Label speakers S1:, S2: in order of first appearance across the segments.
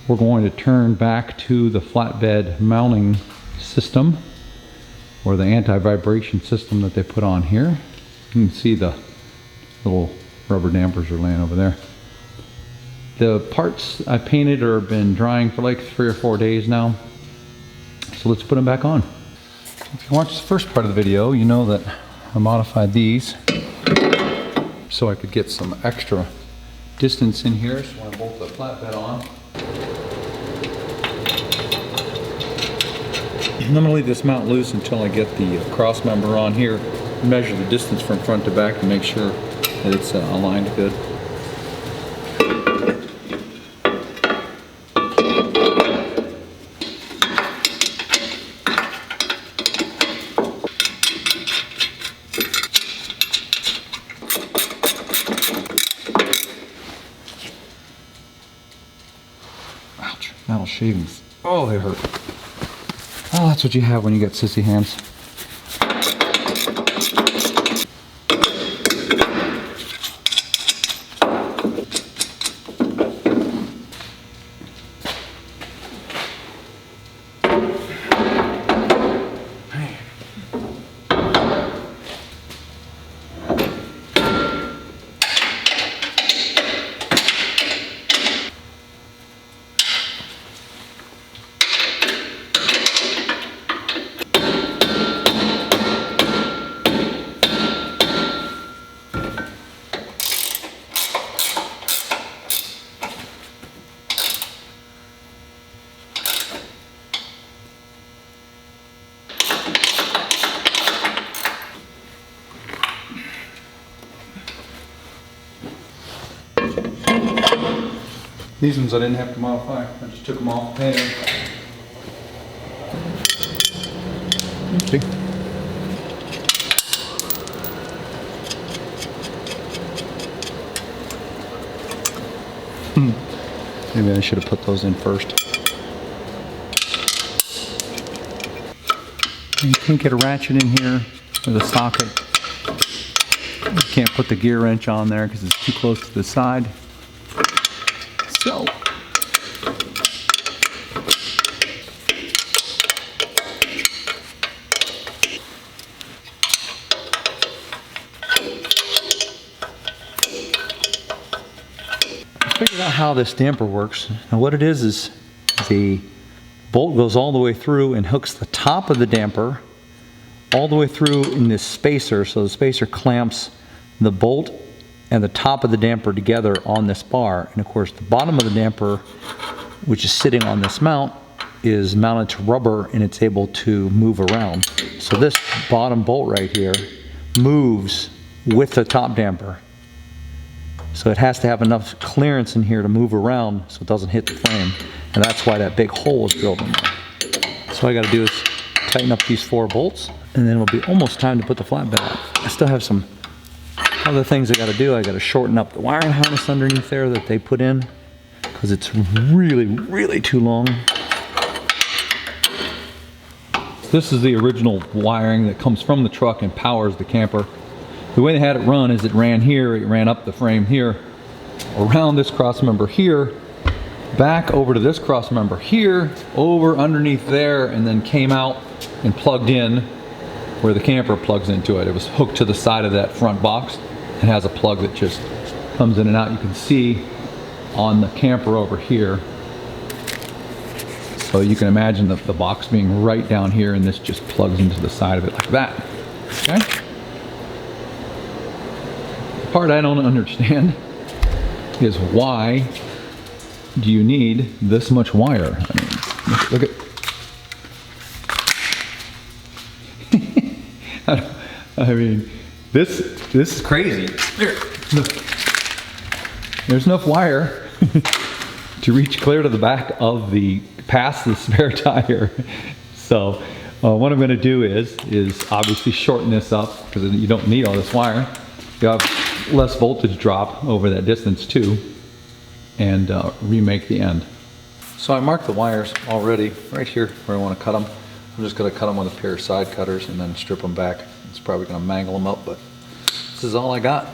S1: we're going to turn back to the flatbed mounting system, or the anti-vibration system that they put on here. You can see the little rubber dampers are laying over there. The parts I painted are been drying for like 3 or 4 days now. So let's put them back on. If you watch the first part of the video, you know that I modified these so I could get some extra distance in here. So when I bolt the flatbed on, I'm going to leave this mount loose until I get the cross member on here, measure the distance from front to back to make sure that it's aligned good. Ouch, metal shavings. Oh, they hurt. Oh, that's what you have when you get sissy hands. These ones I didn't have to modify. I just took them off the painter. Okay. Maybe I should have put those in first. You can't get a ratchet in here with a socket. You can't put the gear wrench on there because it's too close to the side. So, I figured out how this damper works. And what it is the bolt goes all the way through and hooks the top of the damper all the way through in this spacer. So the spacer clamps the bolt and the top of the damper together on this bar. And of course the bottom of the damper, which is sitting on this mount, is mounted to rubber and it's able to move around. So this bottom bolt right here moves with the top damper. So it has to have enough clearance in here to move around so it doesn't hit the frame. And that's why that big hole is drilled in there. So all I gotta do is tighten up these 4 bolts and then it'll be almost time to put the flatbed on. I still have some other things I got to do. I got to shorten up the wiring harness underneath there that they put in because it's really too long. This is the original wiring that comes from the truck and powers the camper. The way they had it run is it ran here, it ran up the frame here, around this cross member here, back over to this cross member here, over underneath there, and then came out and plugged in where the camper plugs into it. It was hooked to the side of that front box. It has a plug that just comes in and out. You can see on the camper over here. So you can imagine the box being right down here and this just plugs into the side of it like that. Okay? The part I don't understand is why do you need this much wire? I mean, look at I mean, this is crazy. Here, look. There's enough wire to reach clear to the back of the, past the spare tire. So what I'm going to do is obviously shorten this up because you don't need all this wire. You have less voltage drop over that distance too, and remake the end. So I marked the wires already right here where I want to cut them. I'm just going to cut them with a pair of side cutters and then strip them back. It's probably going to mangle them up, but this is all I got.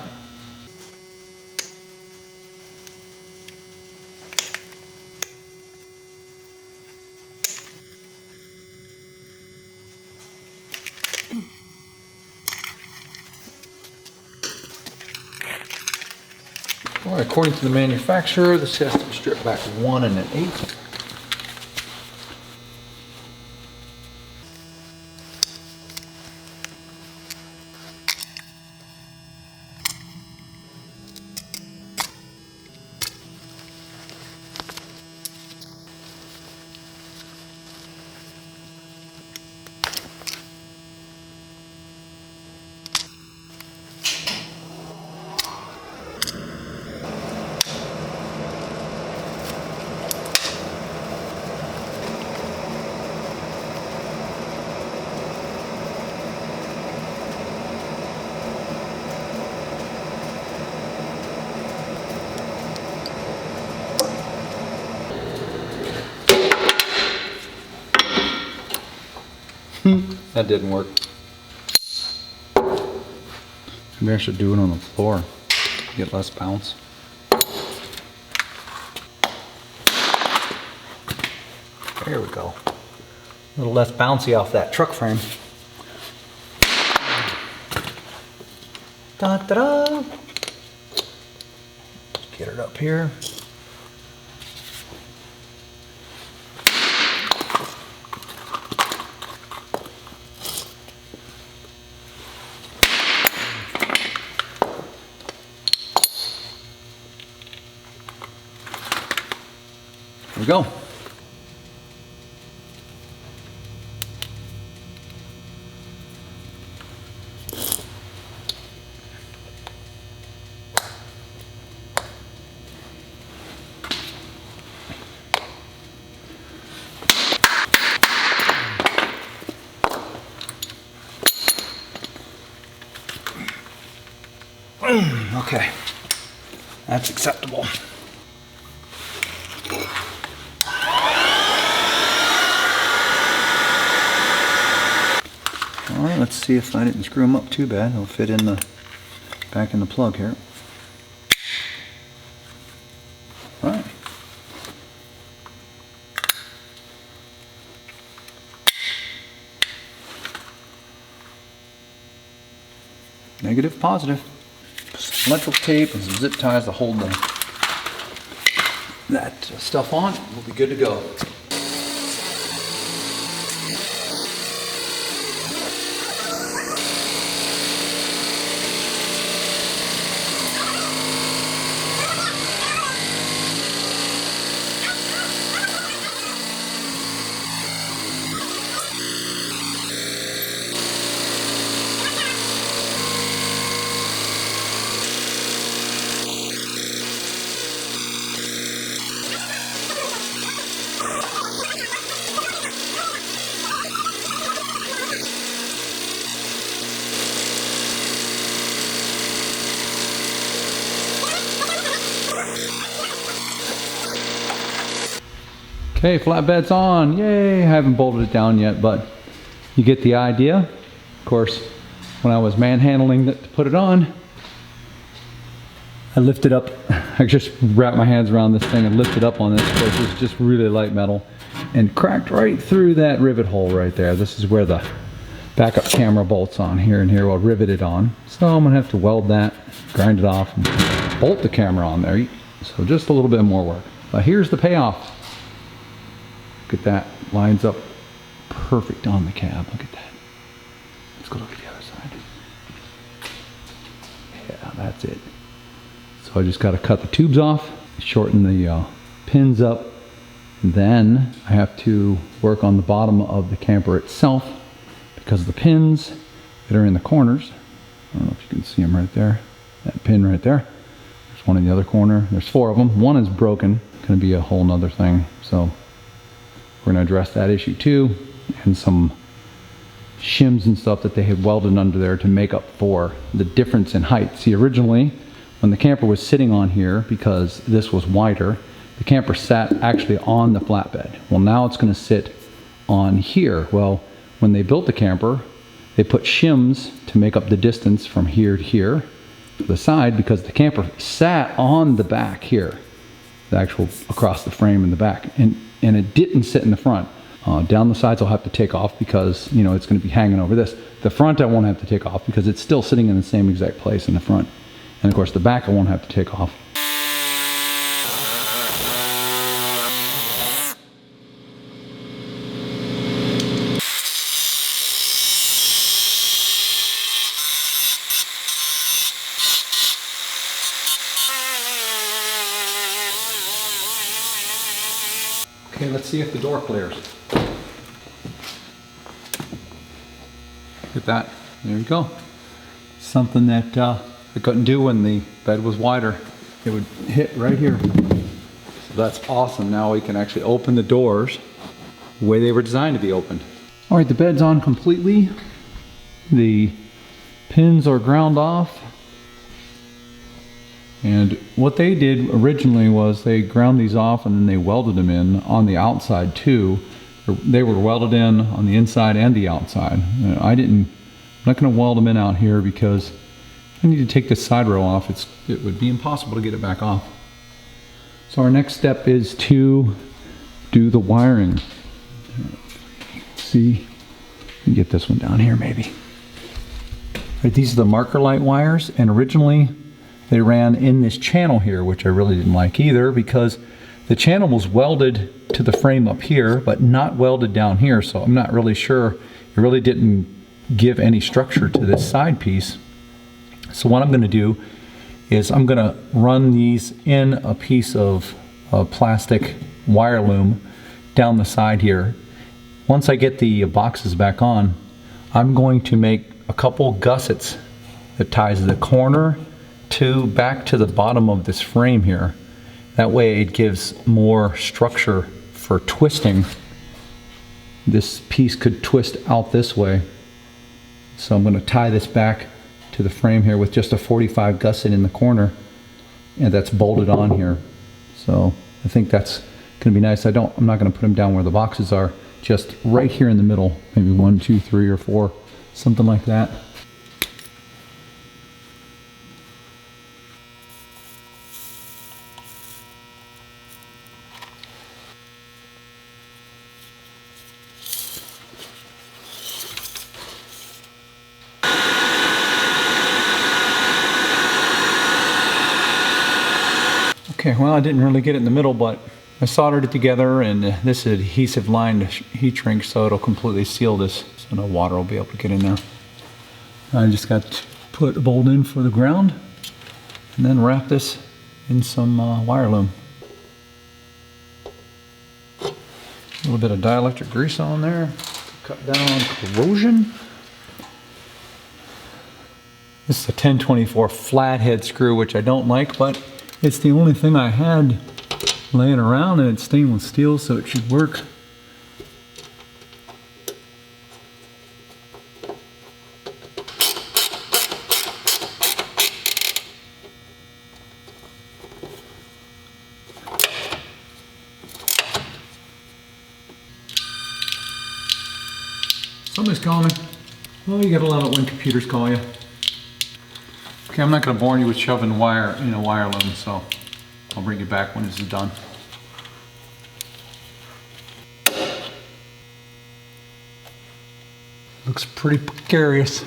S1: All right, according to the manufacturer, this has to be stripped back 1 1/8. That didn't work. Maybe I should do it on the floor. Get less bounce. There we go. A little less bouncy off that truck frame. Da-da-da! Get it up here. There we go. Okay, that's acceptable. All right, let's see if I didn't screw them up too bad. They'll fit in the back in the plug here. All right. Negative, positive. Some electrical tape and some zip ties to hold that stuff on. We'll be good to go. Okay, flatbed's on. Yay! I haven't bolted it down yet, but you get the idea. Of course, when I was manhandling it to put it on, I lifted up. I just wrapped my hands around this thing and lifted up on this. Of course, it's just really light metal and cracked right through that rivet hole right there. This is where the backup camera bolts on here, and here we'll rivet it on. So I'm gonna have to weld that, grind it off, and bolt the camera on there. So just a little bit more work. But here's the payoff. Look at that, lines up perfect on the cab. Look at that. Let's go look at the other side. Yeah, that's it. So I just got to cut the tubes off, shorten the pins up, and then I have to work on the bottom of the camper itself because the pins that are in the corners, I don't know if you can see them right there, that pin right there. There's one in the other corner. There's 4 of them. One is broken. It's going to be a whole nother thing. So we're going to address that issue too, and some shims and stuff that they had welded under there to make up for the difference in height. See, originally when the camper was sitting on here, because this was wider, the camper sat actually on the flatbed. Well, now it's going to sit on here. Well, when they built the camper, they put shims to make up the distance from here to here to the side, because the camper sat on the back here, the actual across the frame in the back, and it didn't sit in the front. Down the sides I'll have to take off because, you know, it's going to be hanging over this. The front I won't have to take off because it's still sitting in the same exact place in the front. And of course the back I won't have to take off. Okay, let's see if the door clears. Look at that. There you go. Something that I couldn't do when the bed was wider. It would hit right here. So that's awesome. Now we can actually open the doors the way they were designed to be opened. All right, the bed's on completely. The pins are ground off. And what they did originally was they ground these off and then they welded them in on the outside too. They were welded in on the inside and the outside. I'm not going to weld them in out here because I need to take this side rail off. It would be impossible to get it back off. So our next step is to do the wiring. Let's see, let me get this one down here maybe. Right, these are the marker light wires, and originally they ran in this channel here, which I really didn't like either because the channel was welded to the frame up here, but not welded down here. So I'm not really sure. It really didn't give any structure to this side piece. So what I'm going to do is I'm going to run these in a piece of plastic wire loom down the side here. Once I get the boxes back on, I'm going to make a couple gussets that ties the corner back to the bottom of this frame here. That way it gives more structure for twisting. This piece could twist out this way. So I'm going to tie this back to the frame here with just a 45 gusset in the corner, and that's bolted on here. So I think that's going to be nice. I'm not going to put them down where the boxes are, just right here in the middle, maybe 1, 2, 3, or 4, something like that. Okay, well, I didn't really get it in the middle, but I soldered it together, and this is adhesive lined heat shrink, so it'll completely seal this, so no water will be able to get in there. I just got to put a bolt in for the ground, and then wrap this in some wire loom. A little bit of dielectric grease on there, cut down on corrosion. This is a 1024 flathead screw, which I don't like, but it's the only thing I had laying around, and it's stainless steel, so it should work. Somebody's calling me. Well, you gotta love it when computers call you. Okay, I'm not going to bore you with shoving wire in a wire loom, so I'll bring you back when this is done. Looks pretty precarious.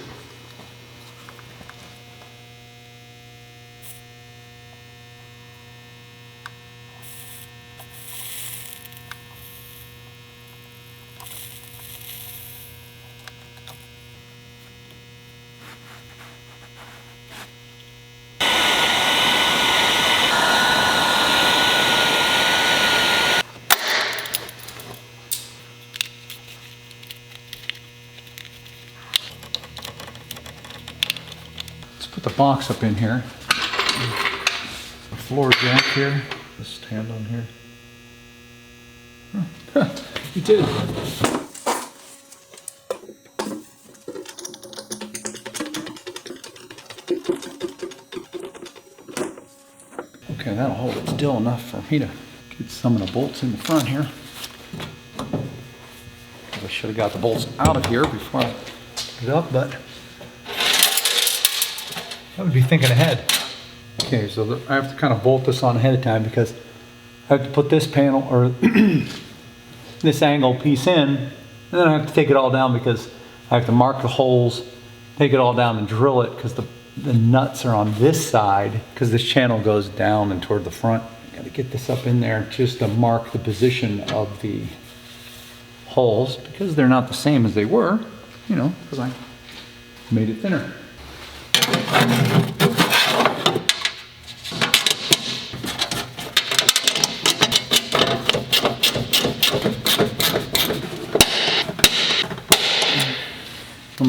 S1: Put the box up in here. The floor jack here. This stand on here. Huh. You did. Okay, that'll hold it still enough for me to get some of the bolts in the front here. I should have got the bolts out of here before I put it up, but I would be thinking ahead. Okay, so I have to kind of bolt this on ahead of time because I have to put this panel or this angle piece in, and then I have to take it all down because I have to mark the holes, take it all down and drill it because the nuts are on this side because this channel goes down and toward the front. Got to get this up in there just to mark the position of the holes because they're not the same as they were, you know, because I made it thinner.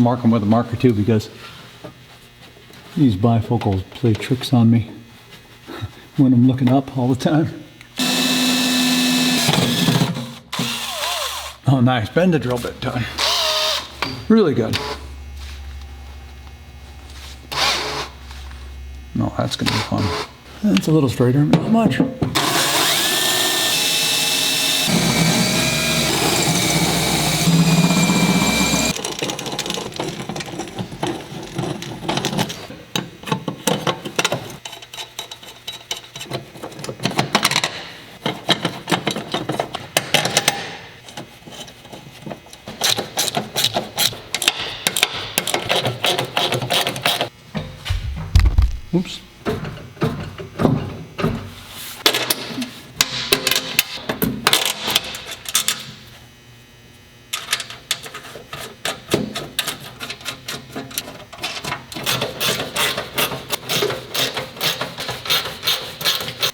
S1: mark them with a marker too, because these bifocals play tricks on me when I'm looking up all the time. Oh, nice. Bend the drill bit done. Really good. No, that's going to be fun. That's a little straighter, not much. Oops.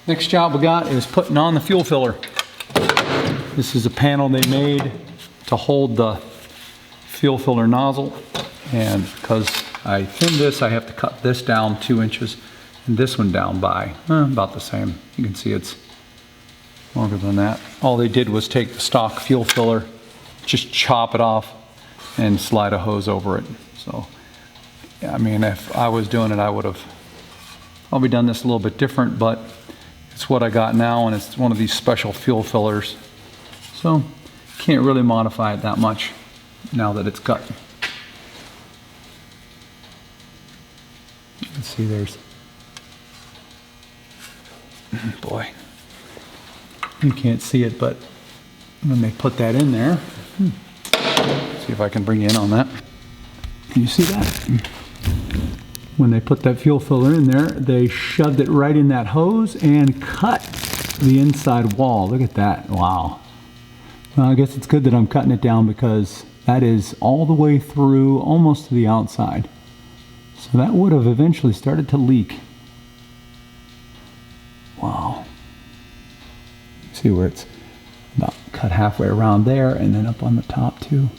S1: Next job we got is putting on the fuel filler. This is a panel they made to hold the fuel filler nozzle, and because I thinned this, I have to cut this down 2 inches and this one down by about the same. You can see it's longer than that. All they did was take the stock fuel filler, just chop it off and slide a hose over it. So, I mean, if I was doing it, I would have probably done this a little bit different, but it's what I got now, and it's one of these special fuel fillers. So, can't really modify it that much now that it's cut. You can see there's, boy, you can't see it, but when they put that in there, see if I can bring you in on that. Can you see that? When they put that fuel filler in there, they shoved it right in that hose and cut the inside wall. Look at that, wow. Well, I guess it's good that I'm cutting it down, because that is all the way through, almost to the outside. So that would have eventually started to leak. Wow. See where it's about cut halfway around there and then up on the top too.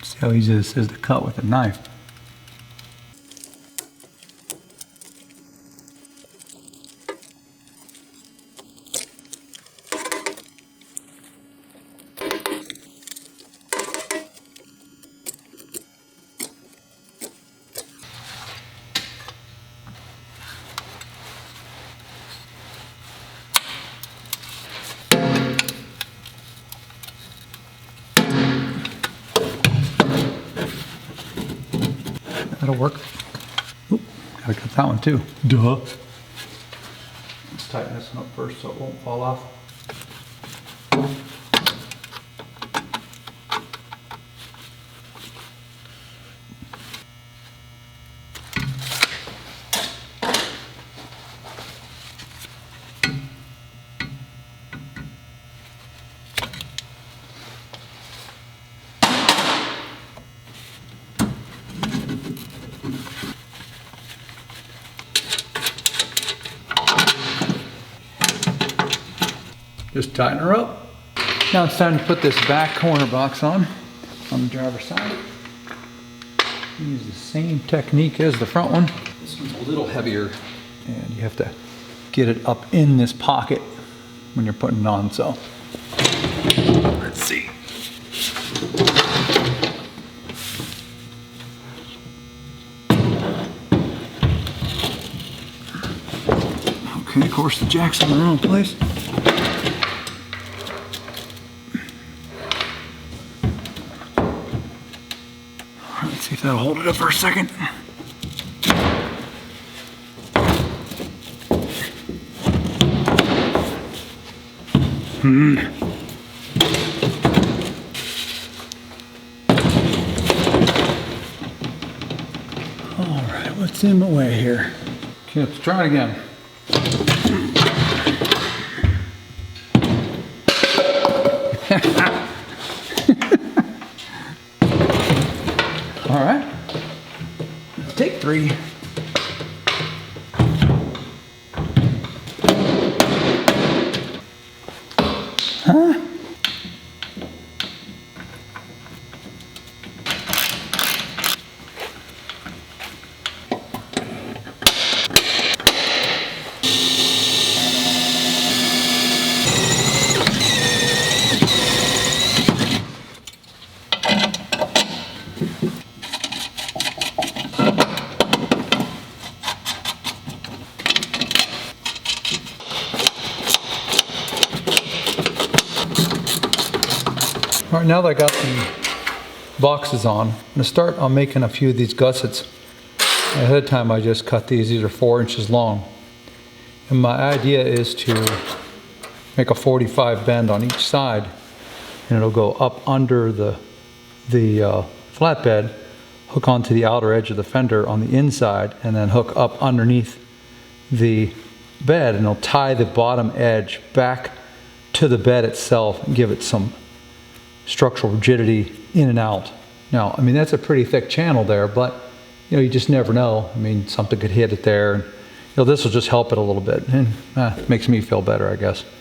S1: See how easy this is to cut with a knife. That'll work. Oop, gotta cut that one too. Duh. Let's tighten this one up first so it won't fall off. Just tighten her up. Now it's time to put this back corner box on the driver's side. Use the same technique as the front one. This one's a little heavier, and you have to get it up in this pocket when you're putting it on, so let's see. Okay, of course the jack's in the wrong place. Let's see if that'll hold it up for a second. All right, what's in my way here? Okay, let's try it again. All right, take 3. Huh? All right, now that I got the boxes on, I'm going to start on making a few of these gussets. Ahead of time I just cut these. These are 4 inches long. And my idea is to make a 45 bend on each side, and it'll go up under the flatbed, hook onto the outer edge of the fender on the inside, and then hook up underneath the bed, and it'll tie the bottom edge back to the bed itself and give it some structural rigidity in and out. Now, I mean, that's a pretty thick channel there, but you know, you just never know. I mean, something could hit it there. And, you know, this will just help it a little bit, and makes me feel better, I guess.